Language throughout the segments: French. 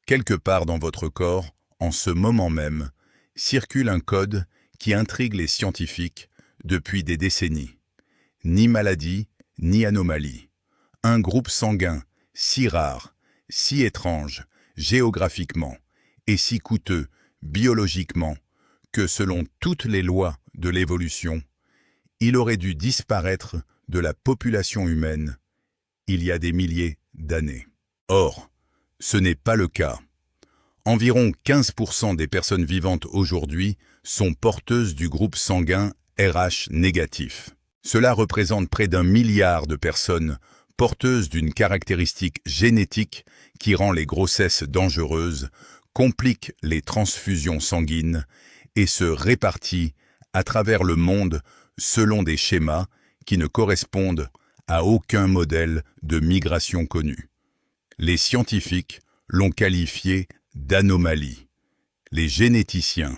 Quelque part dans votre corps, en ce moment même, circule un code qui intrigue les scientifiques depuis des décennies. Ni maladie, ni anomalie. Un groupe sanguin si rare, si étrange, géographiquement, et si coûteux, biologiquement, que selon toutes les lois de l'évolution, il aurait dû disparaître de la population humaine il y a des milliers d'années. Or, ce n'est pas le cas. Environ 15% des personnes vivantes aujourd'hui sont porteuses du groupe sanguin RH négatif. Cela représente près d'1 milliard de personnes porteuses d'une caractéristique génétique qui rend les grossesses dangereuses, complique les transfusions sanguines et se répartit à travers le monde selon des schémas qui ne correspondent à aucun modèle de migration connu. Les scientifiques l'ont qualifié d'anomalie, les généticiens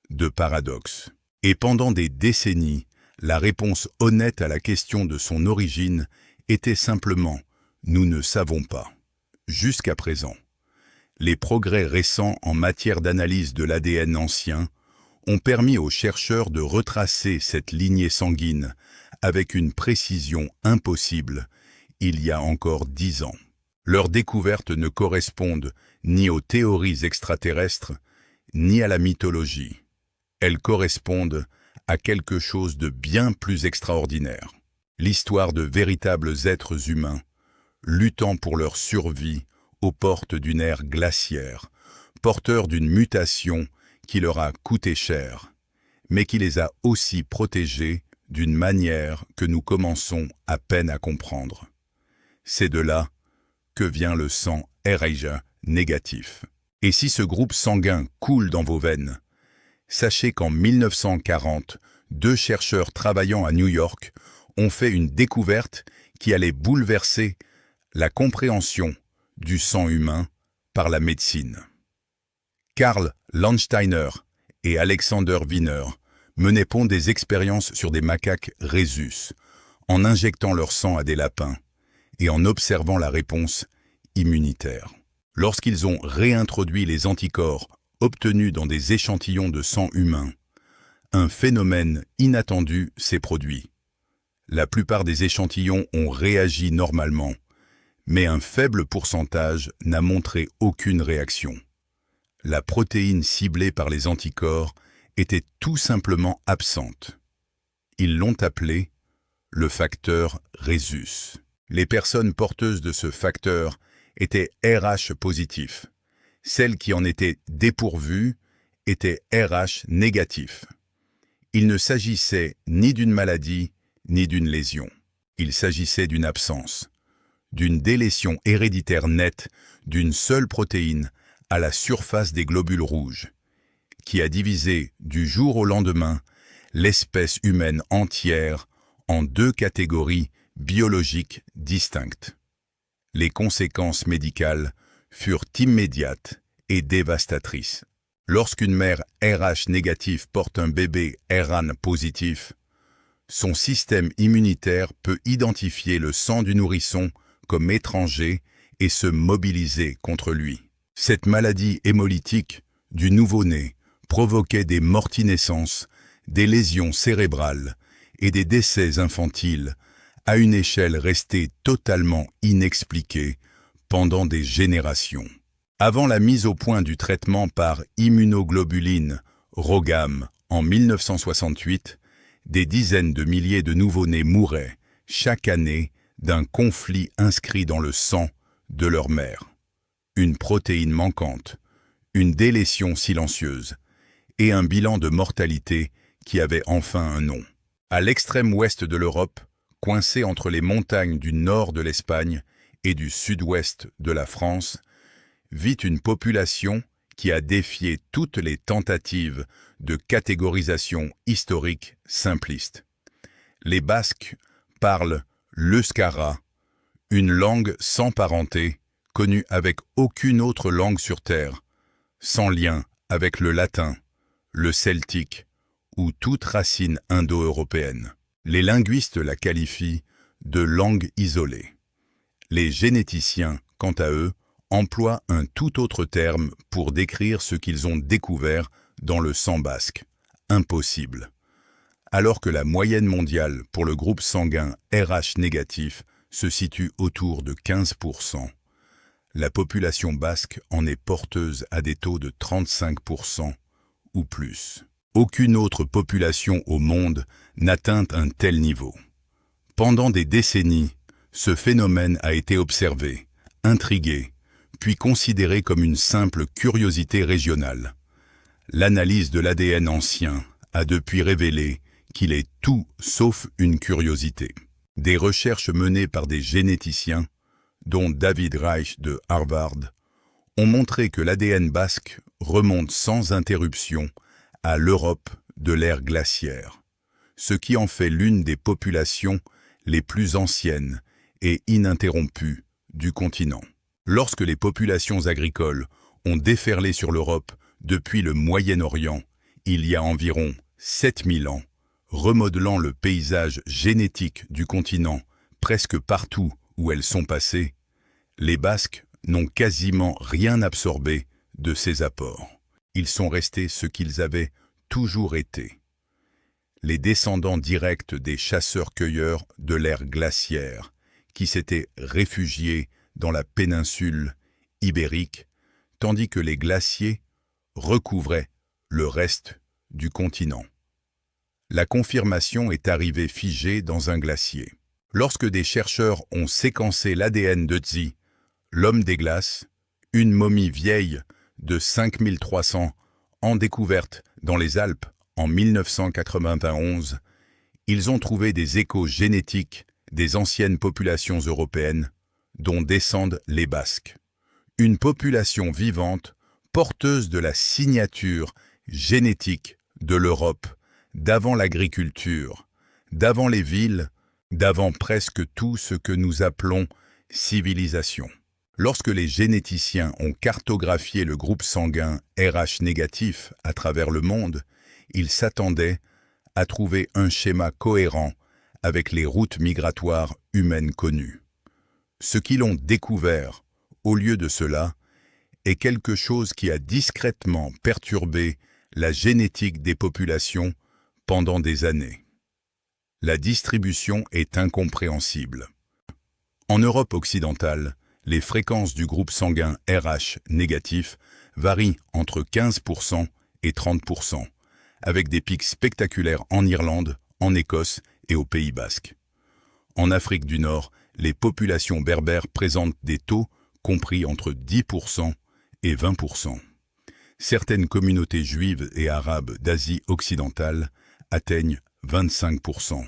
de paradoxe. Et pendant des décennies, la réponse honnête à la question de son origine était simplement « nous ne savons pas ». Jusqu'à présent, les progrès récents en matière d'analyse de l'ADN ancien ont permis aux chercheurs de retracer cette lignée sanguine avec une précision impossible il y a encore 10 ans. Leurs découvertes ne correspondent ni aux théories extraterrestres, ni à la mythologie. Elles correspondent à quelque chose de bien plus extraordinaire. L'histoire de véritables êtres humains, luttant pour leur survie aux portes d'une ère glaciaire, porteurs d'une mutation qui leur a coûté cher, mais qui les a aussi protégés d'une manière que nous commençons à peine à comprendre. C'est de là que vient le sang RH négatif. Et si ce groupe sanguin coule dans vos veines, sachez qu'en 1940, 2 chercheurs travaillant à New York ont fait une découverte qui allait bouleverser la compréhension du sang humain par la médecine. Karl Landsteiner et Alexander Wiener menaient des expériences sur des macaques rhésus, en injectant leur sang à des lapins et en observant la réponse immunitaire. Lorsqu'ils ont réintroduit les anticorps obtenus dans des échantillons de sang humain, un phénomène inattendu s'est produit. La plupart des échantillons ont réagi normalement, mais un faible pourcentage n'a montré aucune réaction. La protéine ciblée par les anticorps était tout simplement absente. Ils l'ont appelé le facteur rhésus. Les personnes porteuses de ce facteur étaient RH positifs. Celles qui en étaient dépourvues étaient RH négatifs. Il ne s'agissait ni d'une maladie, ni d'une lésion. Il s'agissait d'une absence, d'une délétion héréditaire nette d'une seule protéine à la surface des globules rouges, qui a divisé du jour au lendemain l'espèce humaine entière en 2 catégories biologiques distinctes. Les conséquences médicales furent immédiates et dévastatrices. Lorsqu'une mère RH négative porte un bébé RAN positif, son système immunitaire peut identifier le sang du nourrisson comme étranger et se mobiliser contre lui. Cette maladie hémolytique du nouveau-né provoquait des mortinescences, des lésions cérébrales et des décès infantiles à une échelle restée totalement inexpliquée pendant des générations. Avant la mise au point du traitement par immunoglobuline RhoGAM en 1968, des dizaines de milliers de nouveau-nés mouraient chaque année d'un conflit inscrit dans le sang de leur mère. Une protéine manquante, une délétion silencieuse et un bilan de mortalité qui avait enfin un nom. À l'extrême ouest de l'Europe, coincé entre les montagnes du nord de l'Espagne et du sud-ouest de la France, vit une population qui a défié toutes les tentatives de catégorisation historique simpliste. Les Basques parlent l'euskara, une langue sans parenté, connue avec aucune autre langue sur Terre, sans lien avec le latin, le celtique ou toute racine indo-européenne. Les linguistes la qualifient de langue isolée. Les généticiens, quant à eux, emploient un tout autre terme pour décrire ce qu'ils ont découvert dans le sang basque. Impossible. Alors que la moyenne mondiale pour le groupe sanguin RH négatif se situe autour de 15%, la population basque en est porteuse à des taux de 35% ou plus. Aucune autre population au monde n'atteint un tel niveau. Pendant des décennies, ce phénomène a été observé, intrigué, puis considéré comme une simple curiosité régionale. L'analyse de l'ADN ancien a depuis révélé qu'il est tout sauf une curiosité. Des recherches menées par des généticiens, dont David Reich de Harvard, ont montré que l'ADN basque remonte sans interruption à l'Europe de l'ère glaciaire, ce qui en fait l'une des populations les plus anciennes et ininterrompues du continent. Lorsque les populations agricoles ont déferlé sur l'Europe depuis le Moyen-Orient, il y a environ 7000 ans, remodelant le paysage génétique du continent presque partout où elles sont passées, les Basques n'ont quasiment rien absorbé de ces apports. Ils sont restés ce qu'ils avaient toujours été. Les descendants directs des chasseurs-cueilleurs de l'ère glaciaire, qui s'étaient réfugiés dans la péninsule ibérique, tandis que les glaciers recouvraient le reste du continent. La confirmation est arrivée figée dans un glacier. Lorsque des chercheurs ont séquencé l'ADN de Tzi, l'homme des glaces, une momie vieille de 5300 ans découverte dans les Alpes en 1991, ils ont trouvé des échos génétiques des anciennes populations européennes, dont descendent les Basques. Une population vivante, porteuse de la signature génétique de l'Europe, d'avant l'agriculture, d'avant les villes, d'avant presque tout ce que nous appelons civilisation. Lorsque les généticiens ont cartographié le groupe sanguin RH négatif à travers le monde, ils s'attendaient à trouver un schéma cohérent avec les routes migratoires humaines connues. Ce qu'ils ont découvert, au lieu de cela, est quelque chose qui a discrètement perturbé la génétique des populations pendant des années. La distribution est incompréhensible. En Europe occidentale, les fréquences du groupe sanguin RH négatif varient entre 15% et 30%, avec des pics spectaculaires en Irlande, en Écosse et au Pays basque. En Afrique du Nord, les populations berbères présentent des taux compris entre 10% et 20%. Certaines communautés juives et arabes d'Asie occidentale atteignent 25%.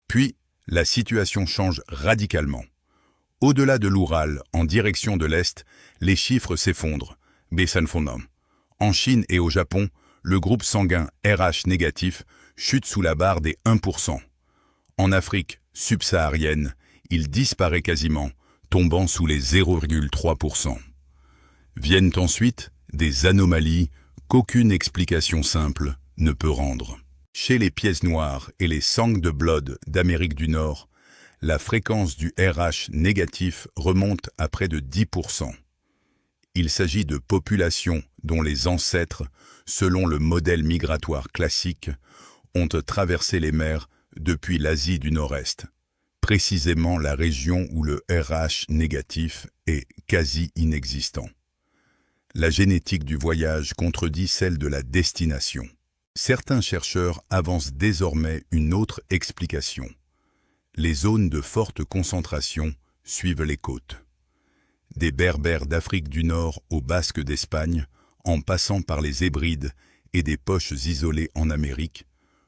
Puis, la situation change radicalement. Au-delà de l'Oural, en direction de l'Est, les chiffres s'effondrent. En Chine et au Japon, le groupe sanguin RH négatif chute sous la barre des 1%. En Afrique subsaharienne, il disparaît quasiment, tombant sous les 0,3%. Viennent ensuite des anomalies qu'aucune explication simple ne peut rendre. Chez les pièces noires et les sangs de blood d'Amérique du Nord, la fréquence du RH négatif remonte à près de 10%. Il s'agit de populations dont les ancêtres, selon le modèle migratoire classique, ont traversé les mers depuis l'Asie du Nord-Est, précisément la région où le RH négatif est quasi inexistant. La génétique du voyage contredit celle de la destination. Certains chercheurs avancent désormais une autre explication. Les zones de forte concentration suivent les côtes. Des Berbères d'Afrique du Nord aux Basques d'Espagne, en passant par les Hébrides et des poches isolées en Amérique,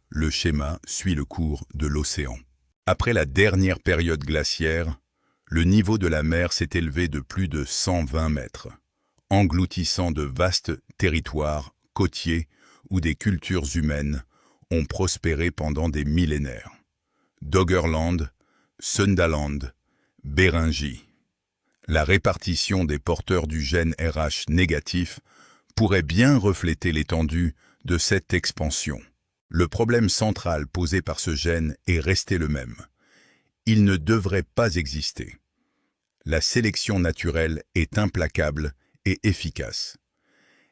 le schéma suit le cours de l'océan. Après la dernière période glaciaire, le niveau de la mer s'est élevé de plus de 120 mètres, engloutissant de vastes territoires côtiers où des cultures humaines ont prospéré pendant des millénaires. Doggerland, Sundaland, Béringie. La répartition des porteurs du gène RH négatif pourrait bien refléter l'étendue de cette expansion. Le problème central posé par ce gène est resté le même. Il ne devrait pas exister. La sélection naturelle est implacable et efficace.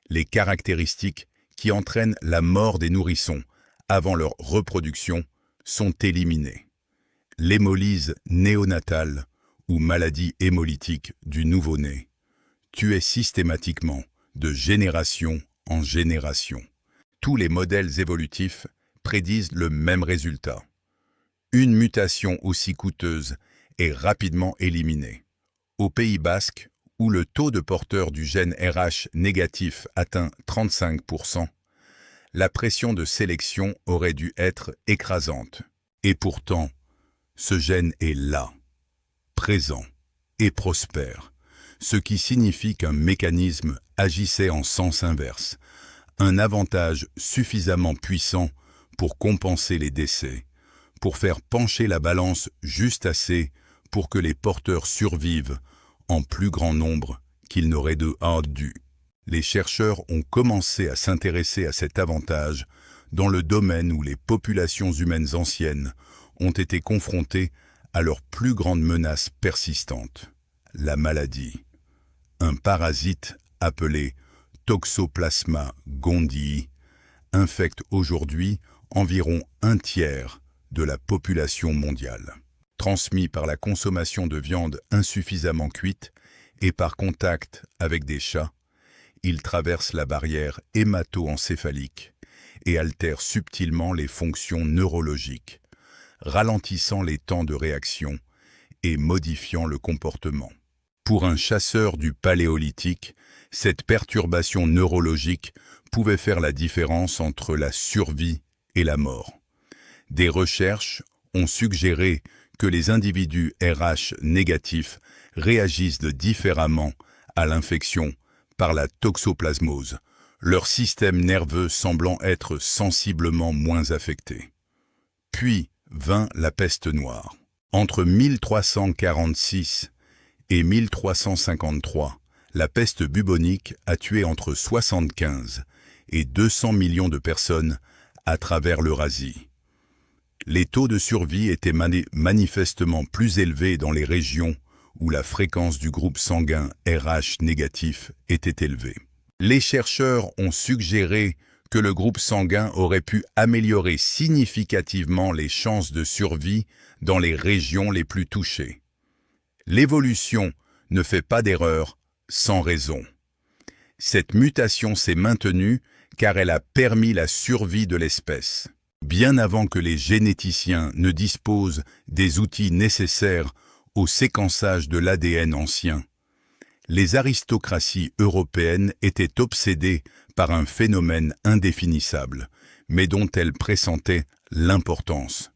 Les caractéristiques qui entraînent la mort des nourrissons avant leur reproduction sont éliminées. L'hémolyse néonatale ou maladie hémolytique du nouveau-né, tuée systématiquement de génération en génération. Tous les modèles évolutifs prédisent le même résultat. Une mutation aussi coûteuse est rapidement éliminée. Au Pays basque, où le taux de porteurs du gène RH négatif atteint 35%, la pression de sélection aurait dû être écrasante. Et pourtant, ce gène est là, présent et prospère, ce qui signifie qu'un mécanisme agissait en sens inverse, un avantage suffisamment puissant pour compenser les décès, pour faire pencher la balance juste assez pour que les porteurs survivent en plus grand nombre qu'ils n'auraient dû. Les chercheurs ont commencé à s'intéresser à cet avantage dans le domaine où les populations humaines anciennes ont été confrontées à leur plus grande menace persistante, la maladie. Un parasite appelé Toxoplasma gondii infecte aujourd'hui environ un tiers de la population mondiale. Transmis par la consommation de viande insuffisamment cuite et par contact avec des chats, il traverse la barrière hémato-encéphalique et altère subtilement les fonctions neurologiques, ralentissant les temps de réaction et modifiant le comportement. Pour un chasseur du Paléolithique, cette perturbation neurologique pouvait faire la différence entre la survie et la mort. Des recherches ont suggéré que les individus RH négatifs réagissent différemment à l'infection par la toxoplasmose, leur système nerveux semblant être sensiblement moins affecté. Puis vint la peste noire. Entre 1346 et 1353, la peste bubonique a tué entre 75 et 200 millions de personnes à travers l'Eurasie. Les taux de survie étaient manifestement plus élevés dans les régions où la fréquence du groupe sanguin RH négatif était élevée. Les chercheurs ont suggéré que le groupe sanguin aurait pu améliorer significativement les chances de survie dans les régions les plus touchées. L'évolution ne fait pas d'erreur sans raison. Cette mutation s'est maintenue car elle a permis la survie de l'espèce. Bien avant que les généticiens ne disposent des outils nécessaires au séquençage de l'ADN ancien, les aristocraties européennes étaient obsédées par un phénomène indéfinissable, mais dont elles pressentaient l'importance.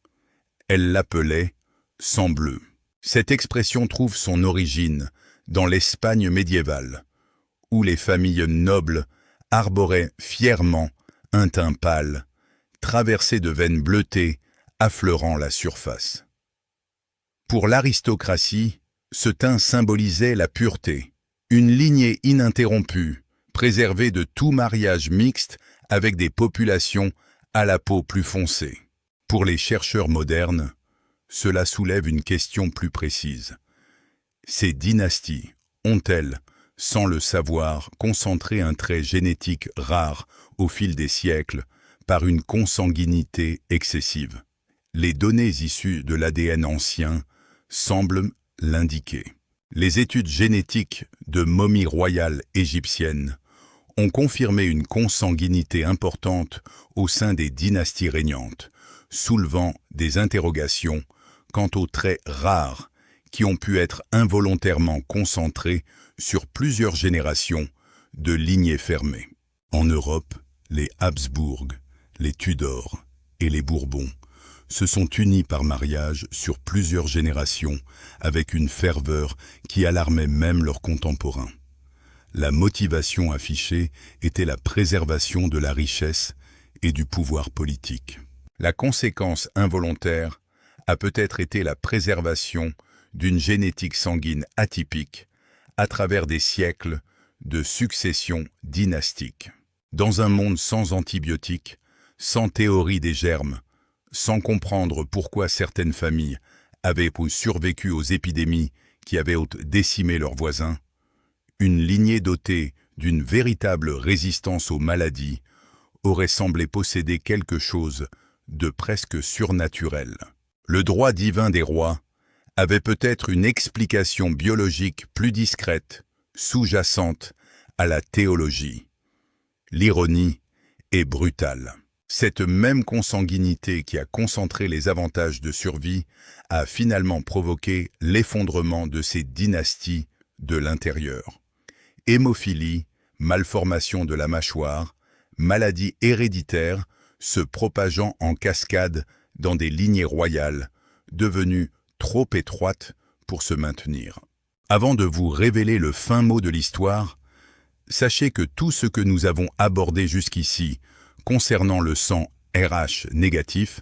Elles l'appelaient « sang bleu ». Cette expression trouve son origine dans l'Espagne médiévale, où les familles nobles arboraient fièrement un teint pâle, traversé de veines bleutées affleurant la surface. Pour l'aristocratie, ce teint symbolisait la pureté, une lignée ininterrompue, préservée de tout mariage mixte avec des populations à la peau plus foncée. Pour les chercheurs modernes, cela soulève une question plus précise. Ces dynasties ont-elles, sans le savoir, concentré un trait génétique rare au fil des siècles par une consanguinité excessive? Les données issues de l'ADN ancien semblent l'indiquer. Les études génétiques de momies royales égyptiennes ont confirmé une consanguinité importante au sein des dynasties régnantes, soulevant des interrogations quant aux traits rares qui ont pu être involontairement concentrés sur plusieurs générations de lignées fermées. En Europe, les Habsbourg, les Tudors et les Bourbons se sont unis par mariage sur plusieurs générations avec une ferveur qui alarmait même leurs contemporains. La motivation affichée était la préservation de la richesse et du pouvoir politique. La conséquence involontaire a peut-être été la préservation d'une génétique sanguine atypique à travers des siècles de succession dynastique. Dans un monde sans antibiotiques, sans théorie des germes, sans comprendre pourquoi certaines familles avaient survécu aux épidémies qui avaient décimé leurs voisins, une lignée dotée d'une véritable résistance aux maladies aurait semblé posséder quelque chose de presque surnaturel. Le droit divin des rois avait peut-être une explication biologique plus discrète, sous-jacente à la théologie. L'ironie est brutale. Cette même consanguinité qui a concentré les avantages de survie a finalement provoqué l'effondrement de ces dynasties de l'intérieur. Hémophilie, malformation de la mâchoire, maladies héréditaires se propageant en cascade dans des lignées royales, devenues trop étroites pour se maintenir. Avant de vous révéler le fin mot de l'histoire, sachez que tout ce que nous avons abordé jusqu'ici concernant le sang RH négatif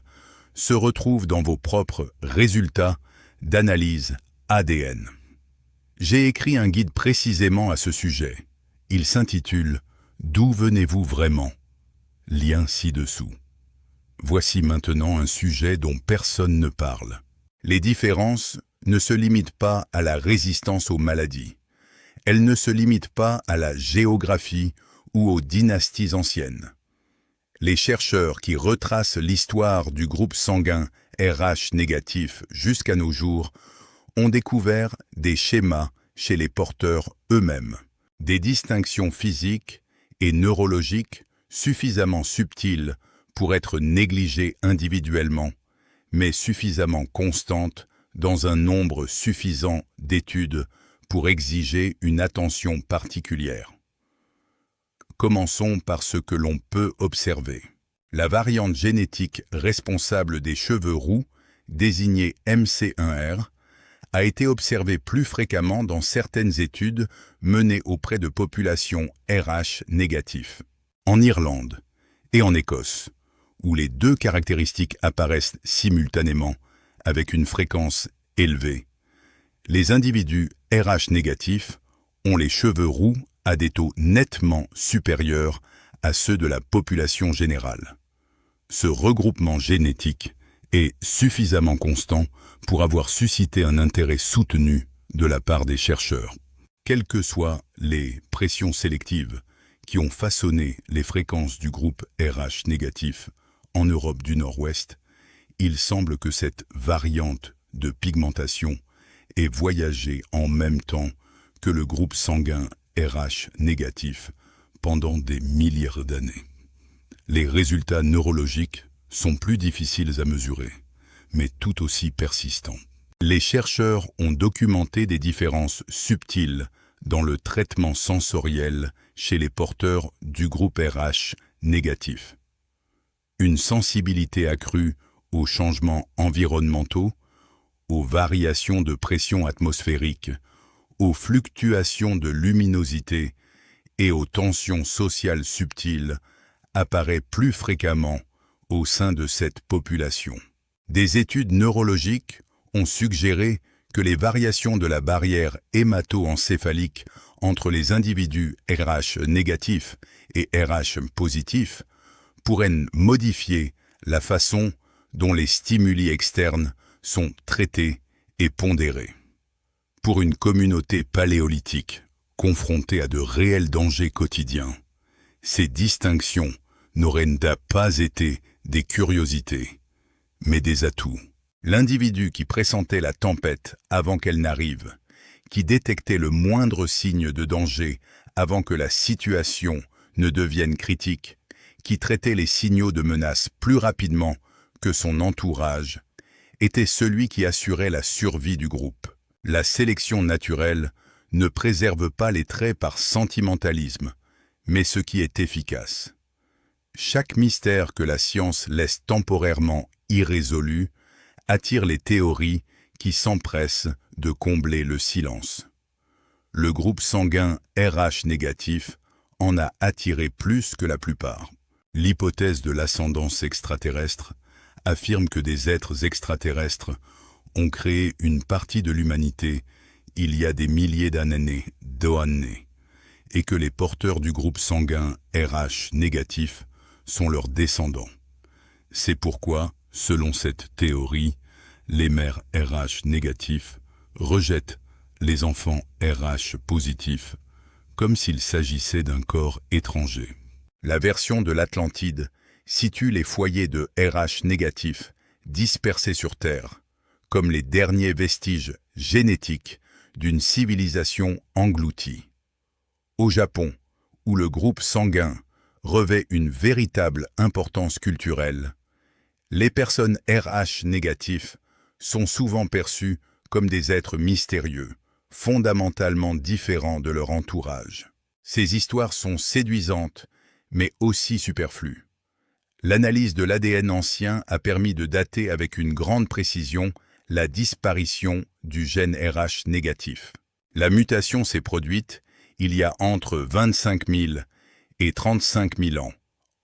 se retrouve dans vos propres résultats d'analyse ADN. J'ai écrit un guide précisément à ce sujet. Il s'intitule « D'où venez-vous vraiment ?» Lien ci-dessous. Voici maintenant un sujet dont personne ne parle. Les différences ne se limitent pas à la résistance aux maladies. Elles ne se limitent pas à la géographie ou aux dynasties anciennes. Les chercheurs qui retracent l'histoire du groupe sanguin RH négatif jusqu'à nos jours ont découvert des schémas chez les porteurs eux-mêmes, des distinctions physiques et neurologiques suffisamment subtiles pour être négligées individuellement, mais suffisamment constantes dans un nombre suffisant d'études pour exiger une attention particulière. Commençons par ce que l'on peut observer. La variante génétique responsable des cheveux roux, désignée MC1R, a été observée plus fréquemment dans certaines études menées auprès de populations RH négatifs. En Irlande et en Écosse, où les deux caractéristiques apparaissent simultanément avec une fréquence élevée, les individus RH négatifs ont les cheveux roux à des taux nettement supérieurs à ceux de la population générale. Ce regroupement génétique est suffisamment constant pour avoir suscité un intérêt soutenu de la part des chercheurs. Quelles que soient les pressions sélectives qui ont façonné les fréquences du groupe RH négatif en Europe du Nord-Ouest, il semble que cette variante de pigmentation ait voyagé en même temps que le groupe sanguin RH négatif pendant des milliers d'années. Les résultats neurologiques sont plus difficiles à mesurer, mais tout aussi persistants. Les chercheurs ont documenté des différences subtiles dans le traitement sensoriel chez les porteurs du groupe RH négatif. Une sensibilité accrue aux changements environnementaux, aux variations de pression atmosphérique, aux fluctuations de luminosité et aux tensions sociales subtiles apparaît plus fréquemment au sein de cette population. Des études neurologiques ont suggéré que les variations de la barrière hémato-encéphalique entre les individus RH négatifs et RH positifs pourraient modifier la façon dont les stimuli externes sont traités et pondérés. Pour une communauté paléolithique confrontée à de réels dangers quotidiens, ces distinctions n'auraient pas été des curiosités, mais des atouts. L'individu qui pressentait la tempête avant qu'elle n'arrive, qui détectait le moindre signe de danger avant que la situation ne devienne critique, qui traitait les signaux de menace plus rapidement que son entourage, était celui qui assurait la survie du groupe. La sélection naturelle ne préserve pas les traits par sentimentalisme, mais ce qui est efficace. Chaque mystère que la science laisse temporairement irrésolu attire les théories qui s'empressent de combler le silence. Le groupe sanguin RH négatif en a attiré plus que la plupart. L'hypothèse de l'ascendance extraterrestre affirme que des êtres extraterrestres ont créé une partie de l'humanité il y a des milliers d'années, et que les porteurs du groupe sanguin RH négatif sont leurs descendants. C'est pourquoi, selon cette théorie, les mères RH négatifs rejettent les enfants RH positifs, comme s'il s'agissait d'un corps étranger. La version de l'Atlantide situe les foyers de RH négatifs dispersés sur Terre, comme les derniers vestiges génétiques d'une civilisation engloutie. Au Japon, où le groupe sanguin revêt une véritable importance culturelle, les personnes RH négatifs sont souvent perçues comme des êtres mystérieux, fondamentalement différents de leur entourage. Ces histoires sont séduisantes, mais aussi superflues. L'analyse de l'ADN ancien a permis de dater avec une grande précision la disparition du gène RH négatif. La mutation s'est produite il y a entre 25 000 et 35 000 ans,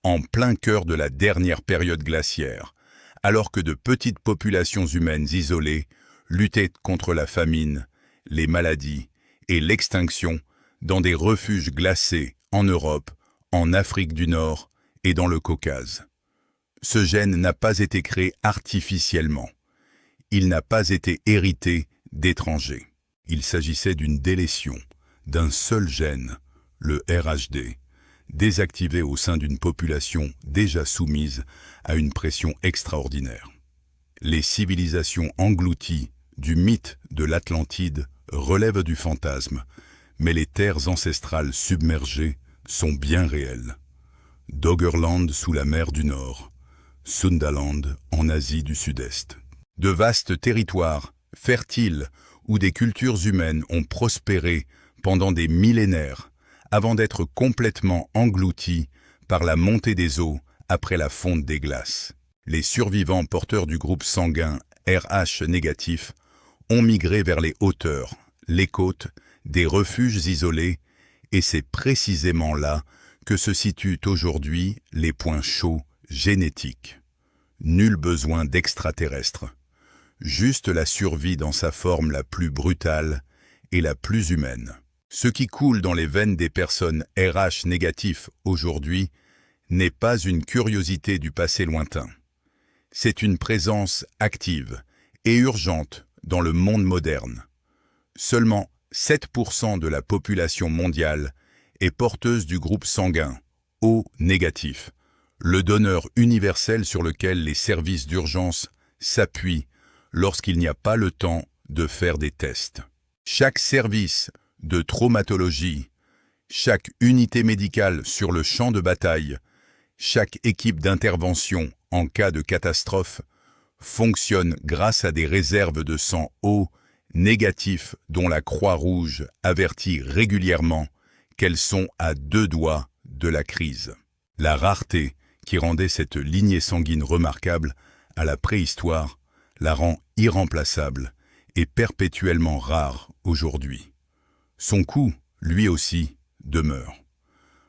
en plein cœur de la dernière période glaciaire, alors que de petites populations humaines isolées luttaient contre la famine, les maladies et l'extinction dans des refuges glacés en Europe, en Afrique du Nord et dans le Caucase. Ce gène n'a pas été créé artificiellement. Il n'a pas été hérité d'étrangers. Il s'agissait d'une délétion, d'un seul gène, le RHD, désactivé au sein d'une population déjà soumise à une pression extraordinaire. Les civilisations englouties du mythe de l'Atlantide relèvent du fantasme, mais les terres ancestrales submergées sont bien réelles. Doggerland sous la mer du Nord, Sundaland en Asie du Sud-Est. De vastes territoires, fertiles, où des cultures humaines ont prospéré pendant des millénaires, avant d'être complètement engloutis par la montée des eaux après la fonte des glaces. Les survivants porteurs du groupe sanguin RH négatif ont migré vers les hauteurs, les côtes, des refuges isolés, et c'est précisément là que se situent aujourd'hui les points chauds génétiques. Nul besoin d'extraterrestres. Juste la survie dans sa forme la plus brutale et la plus humaine. Ce qui coule dans les veines des personnes RH négatifs aujourd'hui n'est pas une curiosité du passé lointain. C'est une présence active et urgente dans le monde moderne. Seulement 7% de la population mondiale est porteuse du groupe sanguin O négatif, le donneur universel sur lequel les services d'urgence s'appuient lorsqu'il n'y a pas le temps de faire des tests. Chaque service de traumatologie, chaque unité médicale sur le champ de bataille, chaque équipe d'intervention en cas de catastrophe fonctionne grâce à des réserves de sang O négatif dont la Croix-Rouge avertit régulièrement qu'elles sont à 2 doigts de la crise. La rareté qui rendait cette lignée sanguine remarquable à la préhistoire la rend irremplaçable et perpétuellement rare aujourd'hui. Son coût, lui aussi, demeure.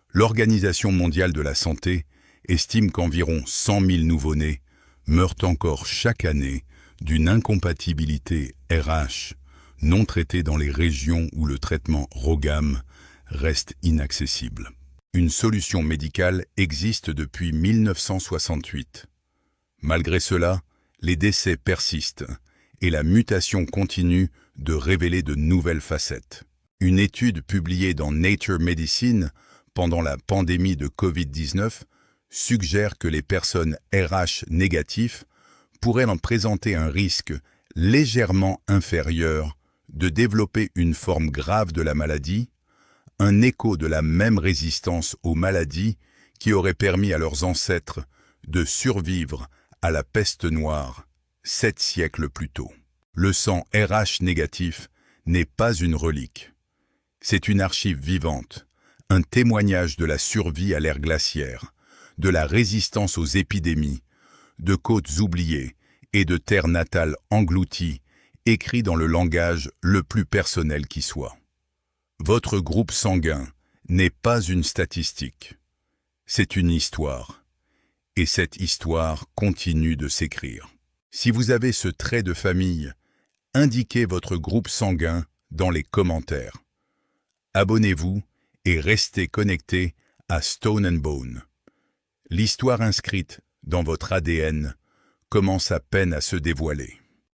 L'Organisation mondiale de la santé estime qu'environ 100 000 nouveau-nés meurent encore chaque année d'une incompatibilité RH non traitée dans les régions où le traitement RhoGAM reste inaccessible. Une solution médicale existe depuis 1968. Malgré cela, les décès persistent et la mutation continue de révéler de nouvelles facettes. Une étude publiée dans Nature Medicine pendant la pandémie de Covid-19 suggère que les personnes RH négatifs pourraient en présenter un risque légèrement inférieur de développer une forme grave de la maladie, un écho de la même résistance aux maladies qui aurait permis à leurs ancêtres de survivre à la peste noire 7 siècles plus tôt. Le sang RH négatif n'est pas une relique. C'est une archive vivante, un témoignage de la survie à l'ère glaciaire, de la résistance aux épidémies, de côtes oubliées et de terres natales englouties, écrit dans le langage le plus personnel qui soit. Votre groupe sanguin n'est pas une statistique. C'est une histoire. Et cette histoire continue de s'écrire. Si vous avez ce trait de famille, indiquez votre groupe sanguin dans les commentaires. Abonnez-vous et restez connectés à Stone and Bone. L'histoire inscrite dans votre ADN commence à peine à se dévoiler.